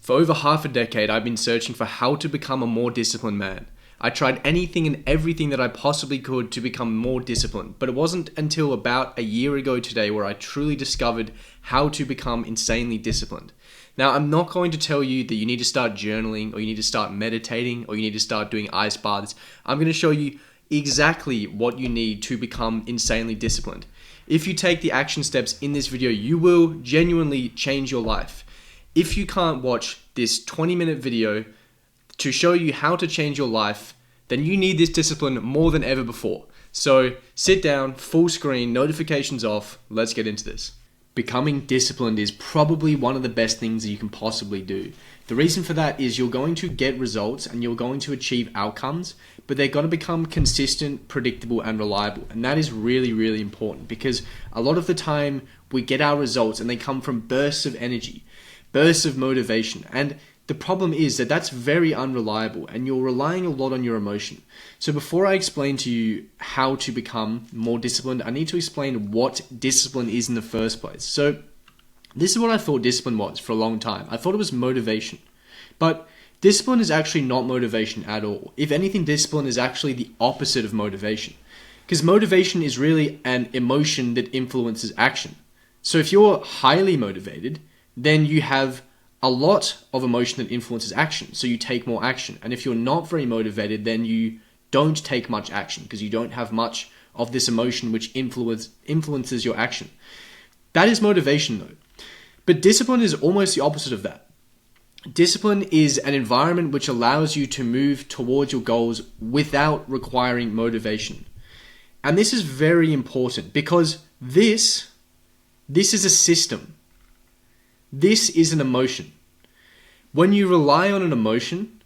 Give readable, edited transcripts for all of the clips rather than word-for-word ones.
For over half a decade, I've been searching for how to become a more disciplined man. I tried anything and everything that I possibly could to become more disciplined, but it wasn't until about a year ago today where I truly discovered how to become insanely disciplined. Now, I'm not going to tell you that you need to start journaling or you need to start meditating or you need to start doing ice baths. I'm going to show you exactly what you need to become insanely disciplined. If you take the action steps in this video, you will genuinely change your life. If you can't watch this 20-minute video to show you how to change your life, then you need this discipline more than ever before. So sit down, full screen, notifications off, let's get into this. Becoming disciplined is probably one of the best things that you can possibly do. The reason for that is you're going to get results and you're going to achieve outcomes, but they're going to become consistent, predictable, and reliable. And that is really, really important because a lot of the time we get our results and they come from bursts of energy, bursts of motivation. And the problem is that that's very unreliable and you're relying a lot on your emotion. So before I explain to you how to become more disciplined, I need to explain what discipline is in the first place. So this is what I thought discipline was for a long time. I thought it was motivation. But discipline is actually not motivation at all. If anything, discipline is actually the opposite of motivation. Because motivation is really an emotion that influences action. So if you're highly motivated, then you have a lot of emotion that influences action. So you take more action. And if you're not very motivated, then you don't take much action because you don't have much of this emotion which influences your action. That is motivation though. But discipline is almost the opposite of that. Discipline is an environment which allows you to move towards your goals without requiring motivation. And this is very important because this is a system. This is an emotion. When you rely on an emotion,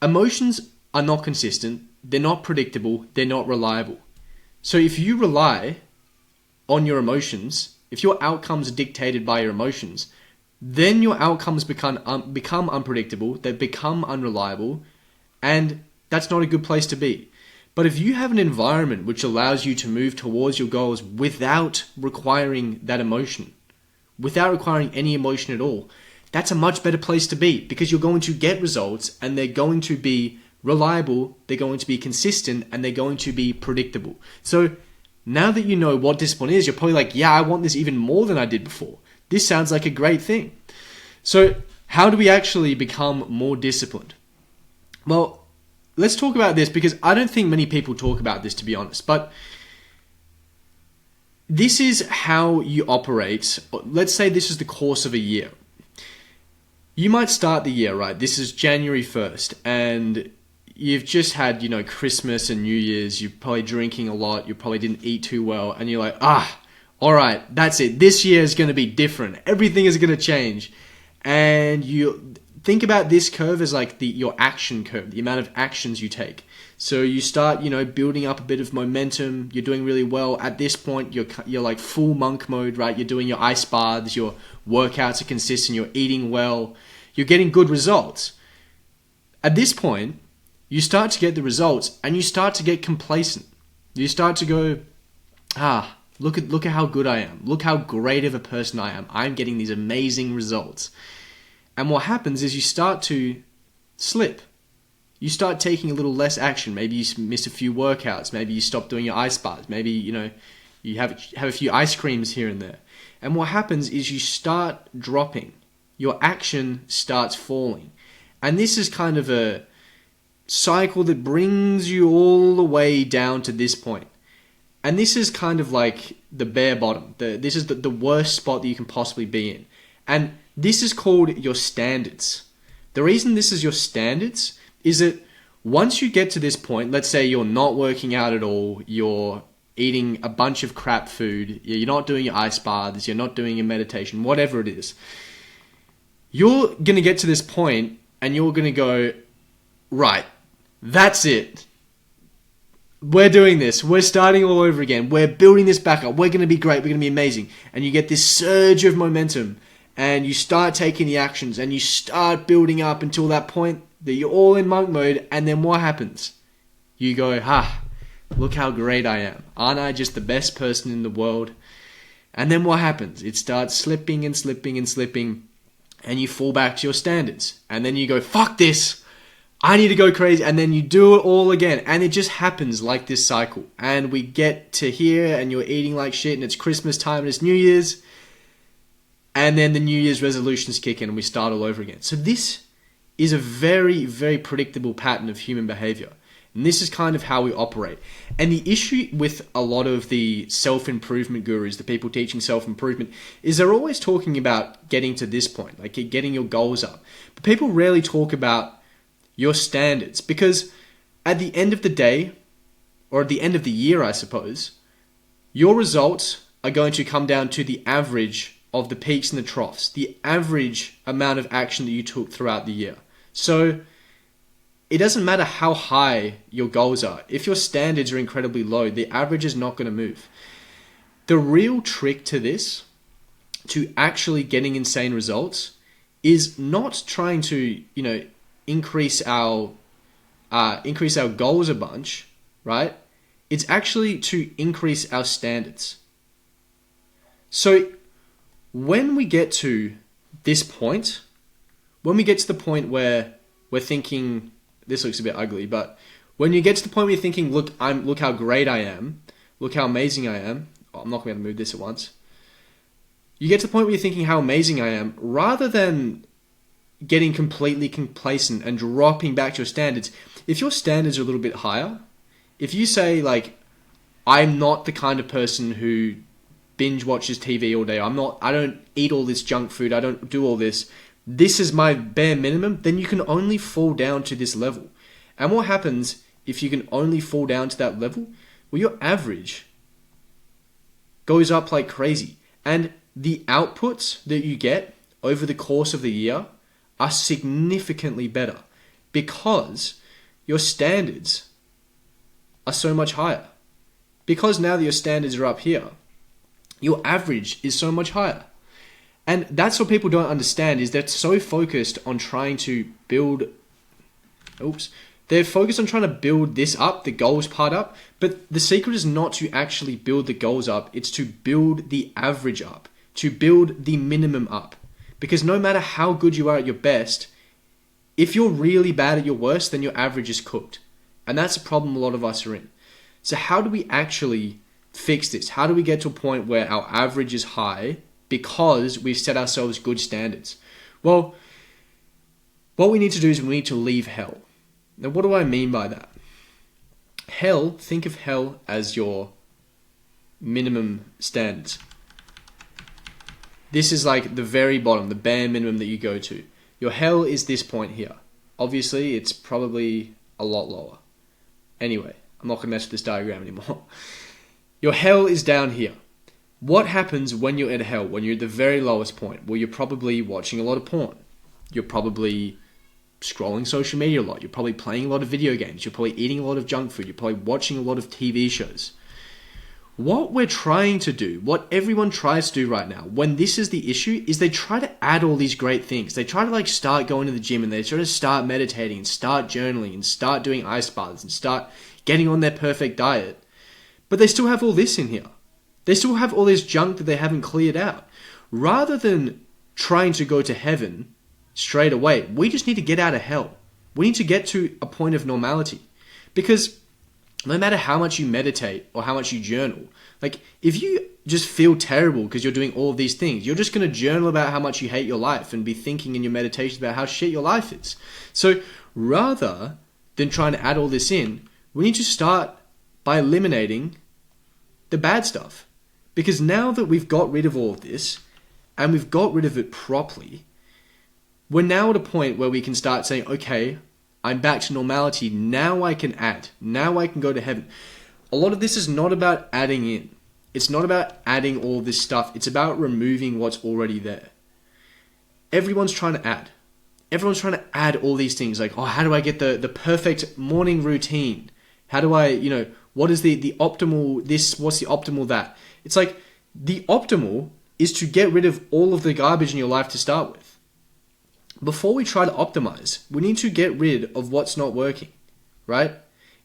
emotions are not consistent, they're not predictable, they're not reliable. So if you rely on your emotions, if your outcomes are dictated by your emotions, then your outcomes become unpredictable, they become unreliable, and that's not a good place to be. But if you have an environment which allows you to move towards your goals without requiring that emotion, without requiring any emotion at all, that's a much better place to be because you're going to get results and they're going to be reliable, they're going to be consistent, and they're going to be predictable. So now that you know what discipline is, you're probably like, yeah, I want this even more than I did before. This sounds like a great thing. So how do we actually become more disciplined? Well, let's talk about this because I don't think many people talk about this, to be honest, but this is how you operate. Let's say this is the course of a year. You might start the year, right? This is January 1st and you've just had, Christmas and New Year's. You're probably drinking a lot. You probably didn't eat too well. And you're like, all right, that's it. This year is going to be different. Everything is going to change. And you think about this curve as like your action curve, the amount of actions you take. So you start, building up a bit of momentum. You're doing really well. At this point, you're like full monk mode, right? You're doing your ice baths. Your workouts are consistent. You're eating well. You're getting good results. At this point, you start to get the results and you start to get complacent. You start to go, look at how good I am. Look how great of a person I am. I'm getting these amazing results. And what happens is you start to slip. You start taking a little less action. Maybe you miss a few workouts. Maybe you stop doing your ice baths. Maybe, you have a few ice creams here and there. And what happens is you start dropping. Your action starts falling. And this is kind of a cycle that brings you all the way down to this point. And this is kind of like the bare bottom. This is the worst spot that you can possibly be in. And this is called your standards. The reason this is your standards is that once you get to this point, let's say you're not working out at all, you're eating a bunch of crap food, you're not doing your ice baths, you're not doing your meditation, whatever it is, you're going to get to this point and you're going to go, right, that's it. We're doing this. We're starting all over again. We're building this back up. We're going to be great. We're going to be amazing. And you get this surge of momentum and you start taking the actions and you start building up until that point that you're all in monk mode. And then what happens? You go, look how great I am. Aren't I just the best person in the world? And then what happens? It starts slipping and slipping and slipping. and you fall back to your standards. And then you go, fuck this. I need to go crazy. And then you do it all again. And it just happens like this cycle. And we get to here and you're eating like shit and it's Christmas time and it's New Year's. And then the New Year's resolutions kick in and we start all over again. So this is a very, very predictable pattern of human behavior. And this is kind of how we operate. And the issue with a lot of the self-improvement gurus, the people teaching self-improvement, is they're always talking about getting to this point, like getting your goals up. But people rarely talk about your standards, because at the end of the day, or at the end of the year, I suppose, your results are going to come down to the average of the peaks and the troughs, the average amount of action that you took throughout the year. So it doesn't matter how high your goals are. If your standards are incredibly low, the average is not going to move. The real trick to this, to actually getting insane results, is not trying to, increase our goals a bunch, right? It's actually to increase our standards. So when we get to this point, when we get to the point where we're thinking, this looks a bit ugly, but when you get to the point where you're thinking, look how great I am, look how amazing I am. Oh, I'm not going to move this at once. You get to the point where you're thinking how amazing I am, rather than getting completely complacent and dropping back to your standards. If your standards are a little bit higher, if you say like, I'm not the kind of person who binge watches TV all day, I don't eat all this junk food, I don't do all this, this is my bare minimum, then you can only fall down to this level. And what happens if you can only fall down to that level? Well, your average goes up like crazy. And the outputs that you get over the course of the year are significantly better because your standards are so much higher. Because now that your standards are up here, your average is so much higher. And that's what people don't understand, is they're so focused on trying to build... They're focused on trying to build this up, the goals part up, but the secret is not to actually build the goals up, it's to build the average up, to build the minimum up. Because no matter how good you are at your best, if you're really bad at your worst, then your average is cooked. And that's a problem a lot of us are in. So how do we actually fix this? How do we get to a point where our average is high because we've set ourselves good standards? Well, what we need to do is we need to leave hell. Now, what do I mean by that? Hell, think of hell as your minimum standards. This is like the very bottom, the bare minimum that you go to. Your hell is this point here. Obviously, it's probably a lot lower. Anyway, I'm not going to mess with this diagram anymore. Your hell is down here. What happens when you're at hell, when you're at the very lowest point? Well, you're probably watching a lot of porn. You're probably scrolling social media a lot. You're probably playing a lot of video games. You're probably eating a lot of junk food. You're probably watching a lot of TV shows. What we're trying to do, what everyone tries to do right now, when this is the issue, is they try to add all these great things. They try to start going to the gym and they try to start meditating and start journaling and start doing ice baths and start getting on their perfect diet. But they still have all this in here. They still have all this junk that they haven't cleared out. Rather than trying to go to heaven straight away, we just need to get out of hell. We need to get to a point of normality. Because no matter how much you meditate or how much you journal, if you just feel terrible because you're doing all of these things, you're just going to journal about how much you hate your life and be thinking in your meditations about how shit your life is. So rather than trying to add all this in, we need to start by eliminating the bad stuff. Because now that we've got rid of all of this, and we've got rid of it properly, we're now at a point where we can start saying, okay, I'm back to normality. Now I can add. Now I can go to heaven. A lot of this is not about adding in. It's not about adding all this stuff. It's about removing what's already there. Everyone's trying to add. Everyone's trying to add all these things. How do I get the perfect morning routine? How do I, what is the optimal this? What's the optimal that? It's the optimal is to get rid of all of the garbage in your life to start with. Before we try to optimize, we need to get rid of what's not working, right?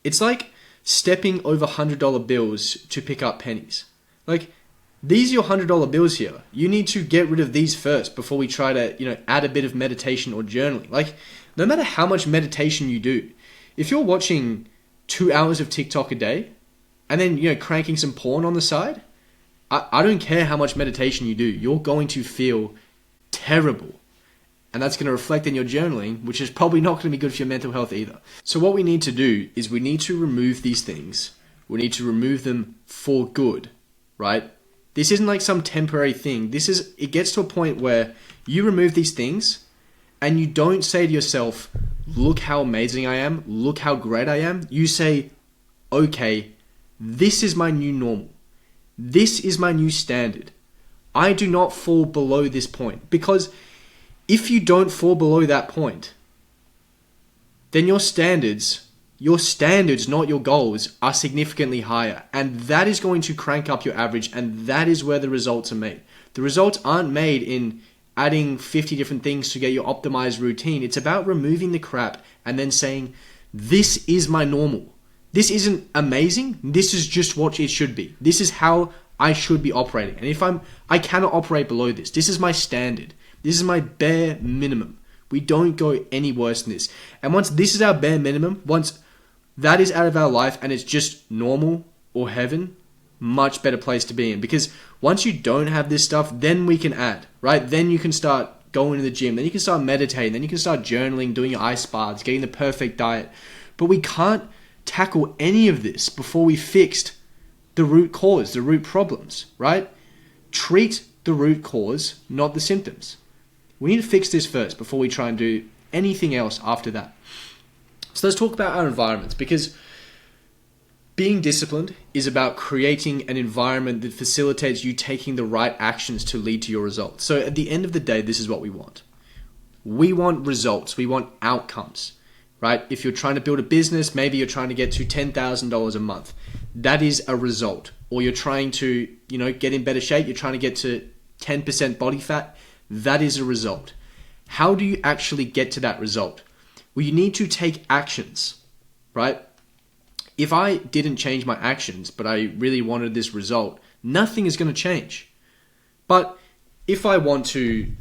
It's like stepping over $100 bills to pick up pennies. These are your $100 bills here. You need to get rid of these first before we try to, add a bit of meditation or journaling. Like, no matter how much meditation you do, if you're watching 2 hours of TikTok a day and then, cranking some porn on the side, I don't care how much meditation you do. You're going to feel terrible. And that's going to reflect in your journaling, which is probably not going to be good for your mental health either. So what we need to do is we need to remove these things. We need to remove them for good, right? This isn't like some temporary thing. It gets to a point where you remove these things and you don't say to yourself, look how amazing I am, look how great I am. You say, okay, this is my new normal. This is my new standard. I do not fall below this point. Because if you don't fall below that point, then your standards, not your goals, are significantly higher. And that is going to crank up your average, and that is where the results are made. The results aren't made in adding 50 different things to get your optimized routine. It's about removing the crap and then saying, this is my normal. This isn't amazing. This is just what it should be. This is how I should be operating. And if I cannot operate below this. This is my standard. This is my bare minimum. We don't go any worse than this. And once this is our bare minimum, once that is out of our life and it's just normal or heaven, much better place to be in. Because once you don't have this stuff, then we can add, right? Then you can start going to the gym. Then you can start meditating. Then you can start journaling, doing your ice baths, getting the perfect diet. But we can't tackle any of this before we fixed the root cause, the root problems, right? Treat the root cause, not the symptoms. We need to fix this first before we try and do anything else after that. So let's talk about our environments, because being disciplined is about creating an environment that facilitates you taking the right actions to lead to your results. So at the end of the day, this is what we want. We want results. We want outcomes, right? If you're trying to build a business, maybe you're trying to get to $10,000 a month. That is a result. Or you're trying to, get in better shape. You're trying to get to 10% body fat. That is a result. How do you actually get to that result? Well, you need to take actions, right? If I didn't change my actions, but I really wanted this result, nothing is going to change. But if I want to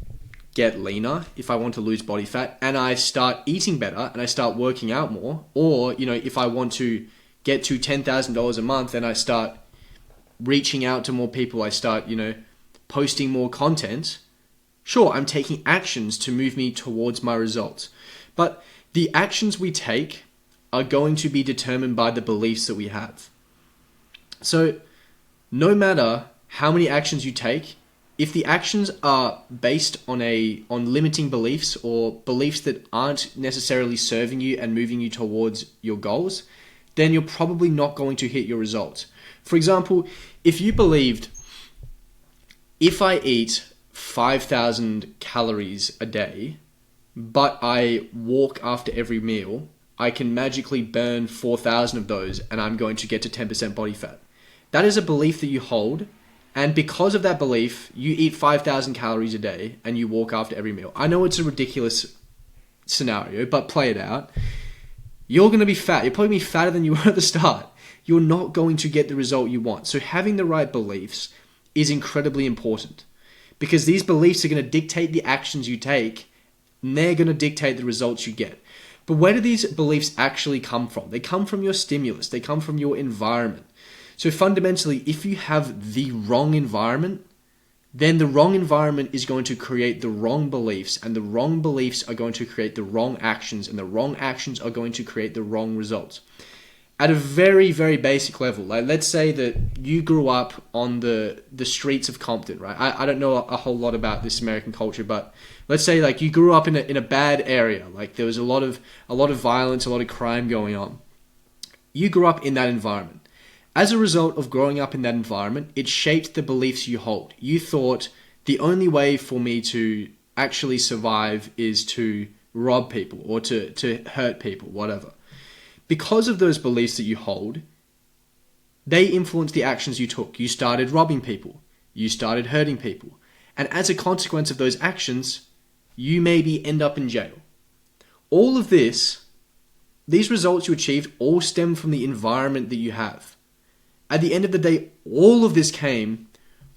get leaner, if I want to lose body fat, and I start eating better and I start working out more, or, if I want to get to $10,000 a month and I start reaching out to more people, I start, posting more content, sure, I'm taking actions to move me towards my results. But the actions we take are going to be determined by the beliefs that we have. So no matter how many actions you take, if the actions are based on limiting beliefs or beliefs that aren't necessarily serving you and moving you towards your goals, then you're probably not going to hit your results. For example, if you believed, if I eat 5,000 calories a day, but I walk after every meal, I can magically burn 4,000 of those and I'm going to get to 10% body fat. That is a belief that you hold. And because of that belief, you eat 5,000 calories a day and you walk after every meal. I know it's a ridiculous scenario, but play it out. You're going to be fat. You're probably going to be fatter than you were at the start. You're not going to get the result you want. So having the right beliefs is incredibly important, because these beliefs are going to dictate the actions you take, and they're going to dictate the results you get. But where do these beliefs actually come from? They come from your stimulus. They come from your environment. So fundamentally, if you have the wrong environment, then the wrong environment is going to create the wrong beliefs, and the wrong beliefs are going to create the wrong actions, and the wrong actions are going to create the wrong results. At a very, very basic level, like let's say that you grew up on the streets of Compton, right? I don't know a whole lot about this American culture, but let's say like you grew up in a bad area, like there was a lot of violence, a lot of crime going on. You grew up in that environment. As a result of growing up in that environment, it shaped the beliefs you hold. You thought the only way for me to actually survive is to rob people or to hurt people, whatever. Because of those beliefs that you hold, they influence the actions you took. You started robbing people. You started hurting people. And as a consequence of those actions, you maybe end up in jail. All of this, these results you achieved, all stem from the environment that you have. At the end of the day, all of this came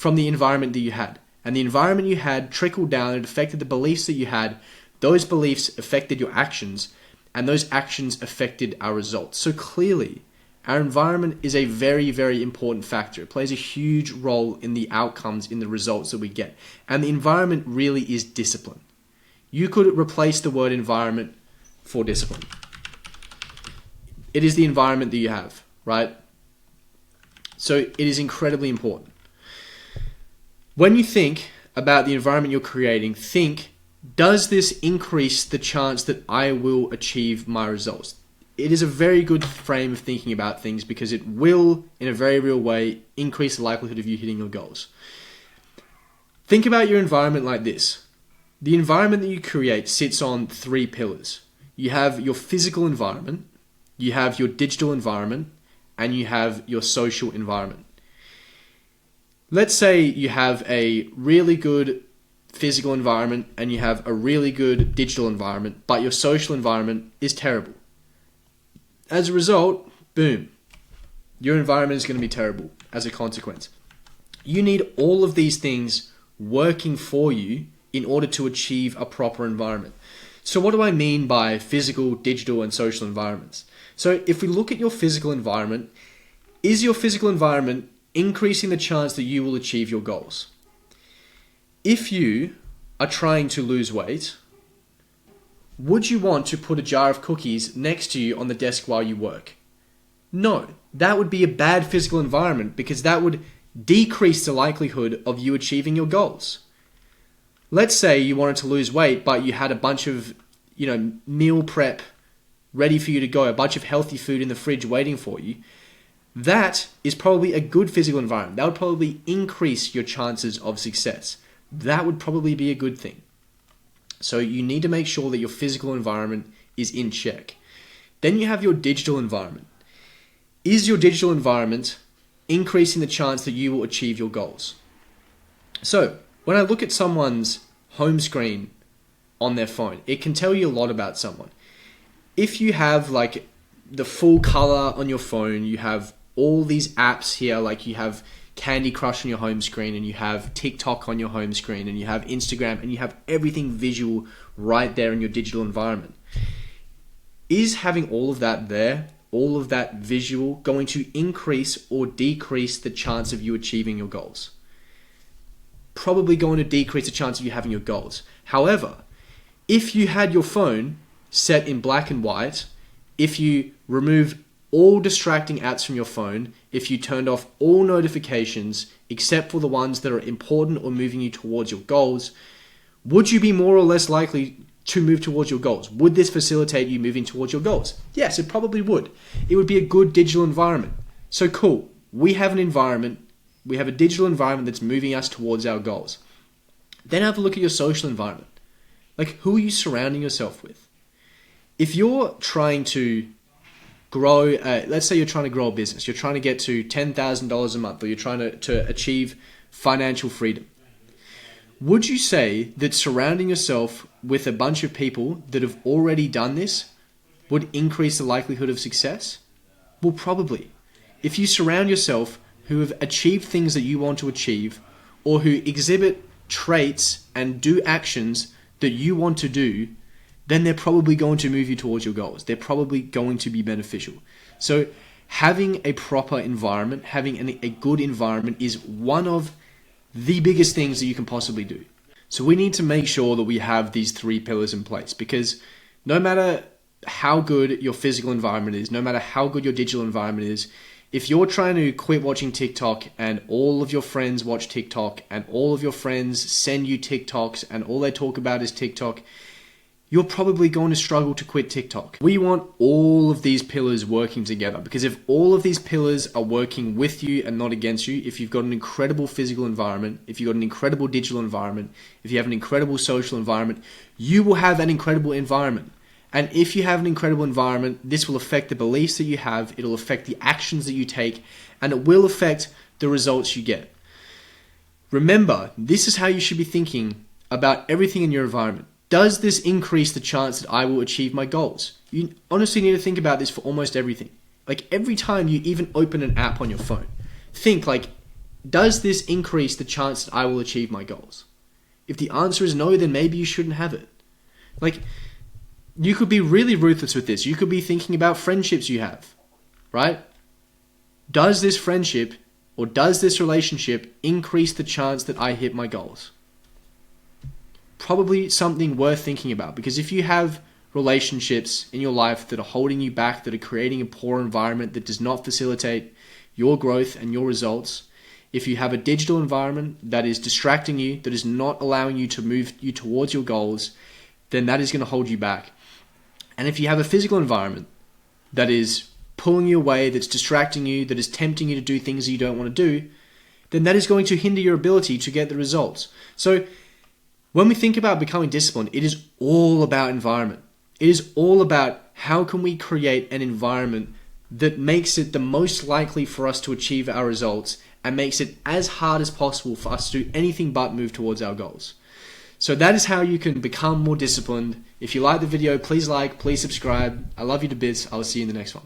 from the environment that you had. And the environment you had trickled down, it affected the beliefs that you had. Those beliefs affected your actions, and those actions affected our results. So clearly, our environment is a very, very important factor. It plays a huge role in the outcomes, in the results that we get. And the environment really is discipline. You could replace the word environment for discipline. It is the environment that you have, right? So it is incredibly important. When you think about the environment you're creating, think, does this increase the chance that I will achieve my results? It is a very good frame of thinking about things because it will, in a very real way, increase the likelihood of you hitting your goals. Think about your environment like this. The environment that you create sits on 3 pillars. You have your physical environment, you have your digital environment, and you have your social environment. Let's say you have a really good physical environment and you have a really good digital environment, but your social environment is terrible. As a result, boom, your environment is going to be terrible as a consequence. You need all of these things working for you in order to achieve a proper environment. So what do I mean by physical, digital, and social environments? So if we look at your physical environment, is your physical environment increasing the chance that you will achieve your goals? If you are trying to lose weight, would you want to put a jar of cookies next to you on the desk while you work? No, that would be a bad physical environment because that would decrease the likelihood of you achieving your goals. Let's say you wanted to lose weight, but you had a bunch of, meal prep ready for you to go, a bunch of healthy food in the fridge waiting for you. That is probably a good physical environment. That would probably increase your chances of success. That would probably be a good thing. So you need to make sure that your physical environment is in check. Then you have your digital environment. Is your digital environment increasing the chance that you will achieve your goals? So when I look at someone's home screen on their phone, it can tell you a lot about someone. If you have like the full color on your phone, you have all these apps here, like you have Candy Crush on your home screen, and you have TikTok on your home screen, and you have Instagram, and you have everything visual right there in your digital environment. Is having all of that there, all of that visual, going to increase or decrease the chance of you achieving your goals? Probably going to decrease the chance of you having your goals. However, if you had your phone set in black and white, if you remove all distracting apps from your phone, if you turned off all notifications except for the ones that are important or moving you towards your goals, would you be more or less likely to move towards your goals? Would this facilitate you moving towards your goals? Yes, it probably would. It would be a good digital environment. So cool, we have an environment, we have a digital environment that's moving us towards our goals. Then have a look at your social environment. Like, who are you surrounding yourself with? If you're trying to grow, let's say you're trying to grow a business, you're trying to get to $10,000 a month, or you're trying to achieve financial freedom. Would you say that surrounding yourself with a bunch of people that have already done this would increase the likelihood of success? Well, probably. If you surround yourself who have achieved things that you want to achieve, or who exhibit traits and do actions that you want to do, then they're probably going to move you towards your goals. They're probably going to be beneficial. So having a proper environment, having a good environment is one of the biggest things that you can possibly do. So we need to make sure that we have these 3 pillars in place, because no matter how good your physical environment is, no matter how good your digital environment is, if you're trying to quit watching TikTok and all of your friends watch TikTok and all of your friends send you TikToks and all they talk about is TikTok, you're probably going to struggle to quit TikTok. We want all of these pillars working together, because if all of these pillars are working with you and not against you, if you've got an incredible physical environment, if you've got an incredible digital environment, if you have an incredible social environment, you will have an incredible environment. And if you have an incredible environment, this will affect the beliefs that you have, it'll affect the actions that you take, and it will affect the results you get. Remember, this is how you should be thinking about everything in your environment. Does this increase the chance that I will achieve my goals? You honestly need to think about this for almost everything. Like every time you even open an app on your phone, think like, does this increase the chance that I will achieve my goals? If the answer is no, then maybe you shouldn't have it. Like, you could be really ruthless with this. You could be thinking about friendships you have, right? Does this friendship or does this relationship increase the chance that I hit my goals? Probably something worth thinking about, because if you have relationships in your life that are holding you back, that are creating a poor environment that does not facilitate your growth and your results, if you have a digital environment that is distracting you, that is not allowing you to move you towards your goals, then that is going to hold you back. And if you have a physical environment that is pulling you away, that's distracting you, that is tempting you to do things that you don't want to do, then that is going to hinder your ability to get the results. So when we think about becoming disciplined, it is all about environment. It is all about how can we create an environment that makes it the most likely for us to achieve our results and makes it as hard as possible for us to do anything but move towards our goals. So that is how you can become more disciplined. If you like the video, please like, please subscribe. I love you to bits. I'll see you in the next one.